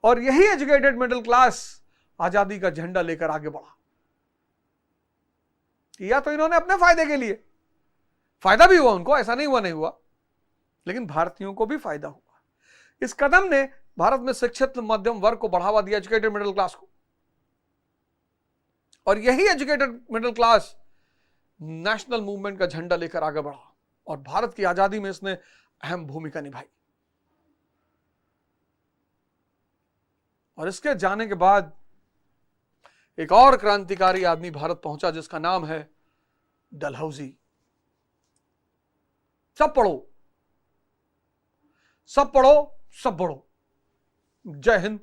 [SPEAKER 1] और यही एजुकेटेड मिडिल क्लास आजादी का झंडा लेकर आगे बढ़ा। किया तो इन्होंने अपने फायदे के लिए, फायदा भी हुआ उनको, ऐसा नहीं हुआ नहीं हुआ, लेकिन भारतीयों को भी फायदा हुआ। इस कदम ने भारत में शिक्षित मध्यम वर्ग को बढ़ावा दिया, एजुकेटेड मिडिल क्लास को, और यही educated middle class national movement का झंडा लेकर आगे बढ़ा और भारत की आजादी में इसने अहम भूमिका निभाई। और इसके जाने के बाद एक और क्रांतिकारी आदमी भारत पहुंचा जिसका नाम है डलहौजी। सब पढ़ो, सब पढ़ो, सब बढ़ो। जय हिंद,